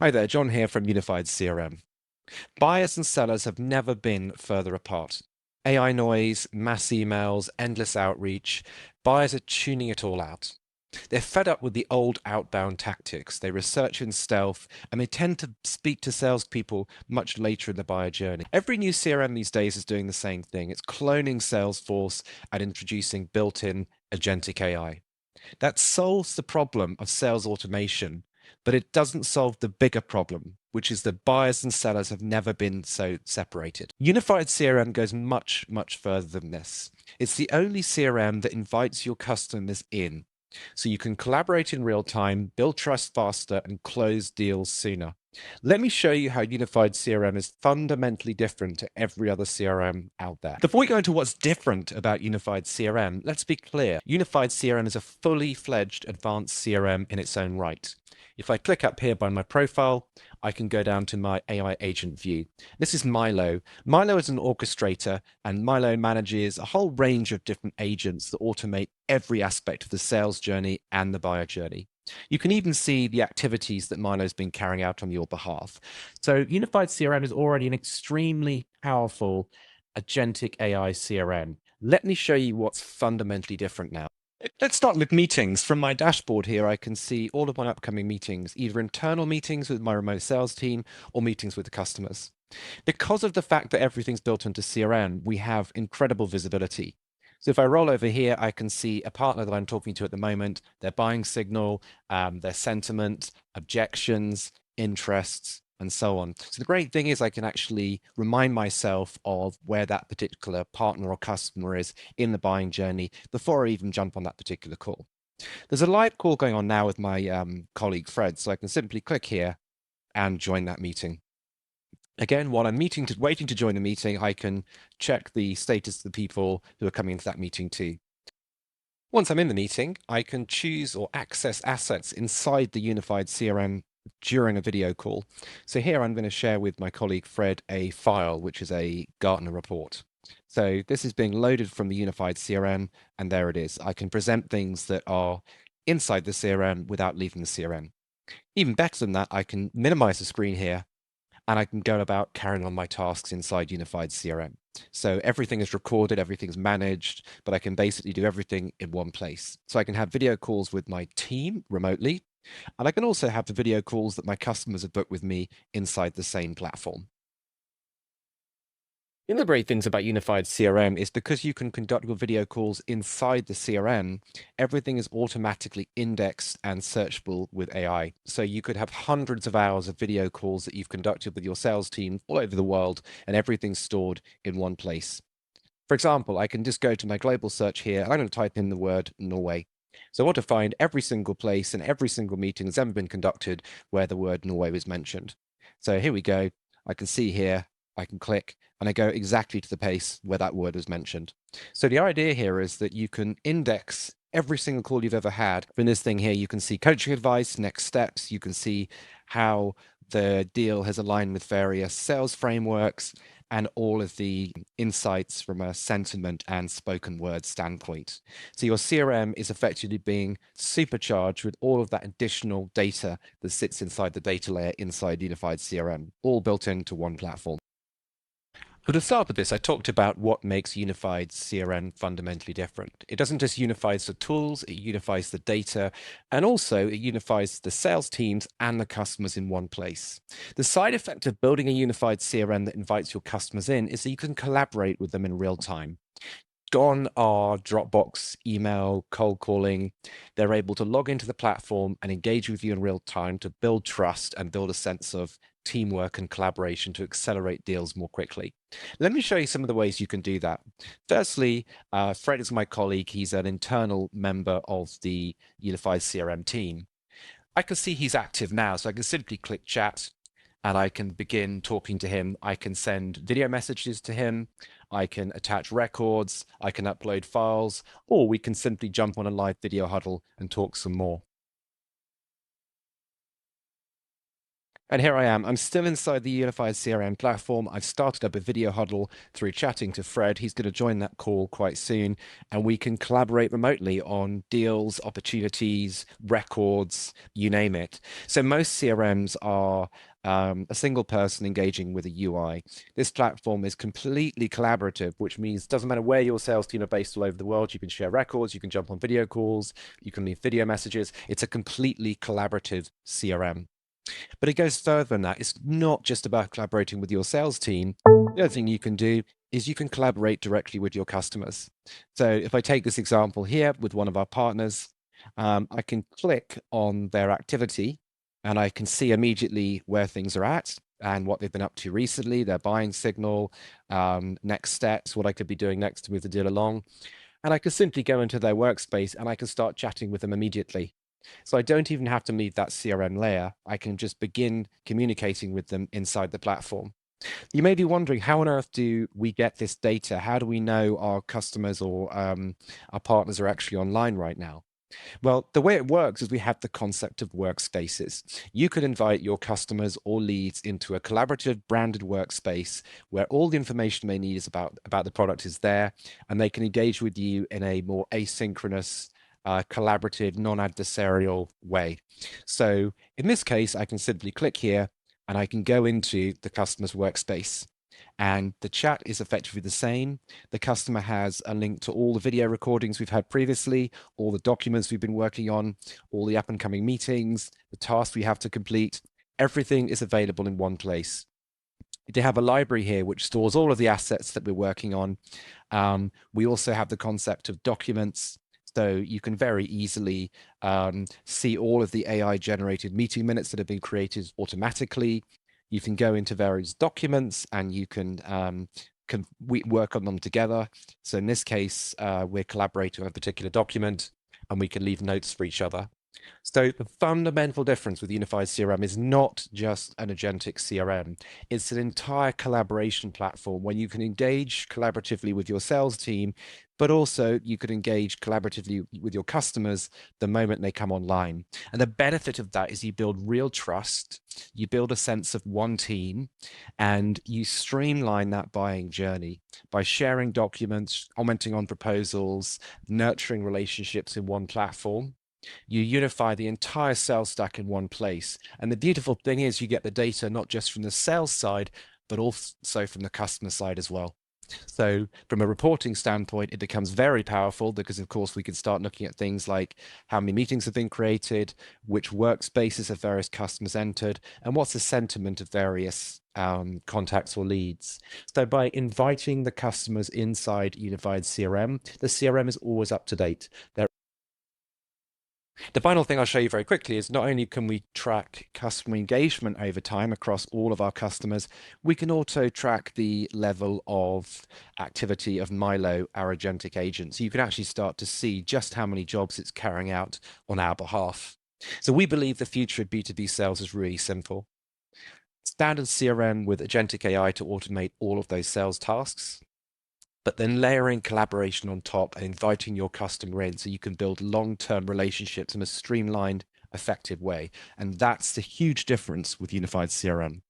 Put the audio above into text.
Hi there, John here from Unified CRM. Buyers and sellers have never been further apart. AI noise, mass emails, endless outreach, buyers are tuning it all out. They're fed up with the old outbound tactics. They research in stealth and they tend to speak to salespeople much later in the buyer journey. Every new CRM these days is doing the same thing. It's cloning Salesforce and introducing built-in agentic AI. That solves the problem of sales automation, but it doesn't solve the bigger problem, which is that buyers and sellers have never been so separated. Unified CRM goes much, much further than this. It's the only CRM that invites your customers in, so you can collaborate in real time, build trust faster, and close deals sooner. Let me show you how Unified CRM is fundamentally different to every other CRM out there. Before we go into what's different about Unified CRM, let's be clear. Unified CRM is a fully fledged advanced CRM in its own right. If I click up here by my profile, I can go down to my AI agent view. This is Milo. Milo is an orchestrator, and Milo manages a whole range of different agents that automate every aspect of the sales journey and the buyer journey. You can even see the activities that Milo's been carrying out on your behalf. So Unified CRM is already an extremely powerful agentic AI CRM. Let me show you what's fundamentally different now. Let's start with meetings. From my dashboard here, I can see all of my upcoming meetings, either internal meetings with my remote sales team or meetings with the customers. Because of the fact that everything's built into CRM, we have incredible visibility. So if I roll over here, I can see a partner that I'm talking to at the moment, their buying signal, their sentiment, objections, interests, and so on. So the great thing is I can actually remind myself of where that particular partner or customer is in the buying journey before I even jump on that particular call. There's a live call going on now with my colleague Fred, so I can simply click here and join that meeting. Again, while I'm waiting to join the meeting, I can check the status of the people who are coming into that meeting too. Once I'm in the meeting, I can choose or access assets inside the unified CRM during a video call. So here I'm going to share with my colleague Fred a file, which is a Gartner report. So this is being loaded from the unified CRM, and there it is. I can present things that are inside the CRM without leaving the CRM. Even better than that, I can minimize the screen here and I can go about carrying on my tasks inside Unified CRM. So everything is recorded, everything's managed, but I can basically do everything in one place. So I can have video calls with my team remotely, and I can also have the video calls that my customers have booked with me inside the same platform. One of the great things about Unified CRM is because you can conduct your video calls inside the CRM, everything is automatically indexed and searchable with AI. So you could have hundreds of hours of video calls that you've conducted with your sales team all over the world, and everything's stored in one place. For example, I can just go to my global search here, and I'm going to type in the word Norway. So I want to find every single place and every single meeting that's ever been conducted where the word Norway was mentioned. So here we go. I can see here, I can click, and I go exactly to the place where that word was mentioned. So the idea here is that you can index every single call you've ever had. In this thing here, you can see coaching advice, next steps. You can see how the deal has aligned with various sales frameworks and all of the insights from a sentiment and spoken word standpoint. So your CRM is effectively being supercharged with all of that additional data that sits inside the data layer inside Unified CRM, all built into one platform. But to start with this, I talked about what makes Unified CRM fundamentally different. It doesn't just unify the tools, it unifies the data, and also it unifies the sales teams and the customers in one place. The side effect of building a unified CRM that invites your customers in is that you can collaborate with them in real time. Gone are Dropbox, email, cold calling. They're able to log into the platform and engage with you in real time to build trust and build a sense of teamwork and collaboration to accelerate deals more quickly. Let me show you some of the ways you can do that. Firstly, Fred is my colleague. He's an internal member of the Unified CRM team. I can see he's active now, so I can simply click chat and I can begin talking to him. I can send video messages to him. I can attach records. I can upload files, or we can simply jump on a live video huddle and talk some more. And here I am. I'm still inside the Unified CRM platform. I've started up a video huddle through chatting to Fred. He's going to join that call quite soon, and we can collaborate remotely on deals, opportunities, records, you name it. So most CRMs are a single person engaging with a UI. This platform is completely collaborative, which means it doesn't matter where your sales team are based all over the world. You can share records, you can jump on video calls, you can leave video messages. It's a completely collaborative CRM. But it goes further than that. It's not just about collaborating with your sales team. The other thing you can do is you can collaborate directly with your customers. So if I take this example here with one of our partners, I can click on their activity and I can see immediately where things are at and what they've been up to recently, their buying signal, next steps, what I could be doing next to move the deal along. And I can simply go into their workspace and I can start chatting with them immediately. So I don't even have to leave that CRM layer. I can just begin communicating with them inside the platform. You may be wondering, how on earth do we get this data? How do we know our customers or our partners are actually online right now? Well, the way it works is we have the concept of workspaces. You could invite your customers or leads into a collaborative branded workspace where all the information they need is about the product is there, and they can engage with you in a more asynchronous, collaborative, non-adversarial way. So in this case, I can simply click here and I can go into the customer's workspace. And the chat is effectively the same. The customer has a link to all the video recordings we've had previously, all the documents we've been working on, all the up and coming meetings, the tasks we have to complete. Everything is available in one place. They have a library here which stores all of the assets that we're working on. We also have the concept of documents. So you can very easily see all of the AI generated meeting minutes that have been created automatically. You can go into various documents and you can we work on them together. So in this case, we're collaborating on a particular document and we can leave notes for each other. So the fundamental difference with Unified CRM is not just an agentic CRM. It's an entire collaboration platform where you can engage collaboratively with your sales team, but also you could engage collaboratively with your customers the moment they come online. And the benefit of that is you build real trust, you build a sense of one team, and you streamline that buying journey by sharing documents, commenting on proposals, nurturing relationships in one platform. You unify the entire sales stack in one place. And the beautiful thing is you get the data not just from the sales side, but also from the customer side as well. So from a reporting standpoint, it becomes very powerful because, of course, we can start looking at things like how many meetings have been created, which workspaces have various customers entered, and what's the sentiment of various contacts or leads. So by inviting the customers inside Unified CRM, the CRM is always up to date. The final thing I'll show you very quickly is not only can we track customer engagement over time across all of our customers, we can also track the level of activity of Milo, our agentic agent. So you can actually start to see just how many jobs it's carrying out on our behalf. So we believe the future of B2B sales is really simple. Standard CRM with agentic AI to automate all of those sales tasks, but then layering collaboration on top and inviting your customer in so you can build long-term relationships in a streamlined, effective way. And that's the huge difference with Unified CRM.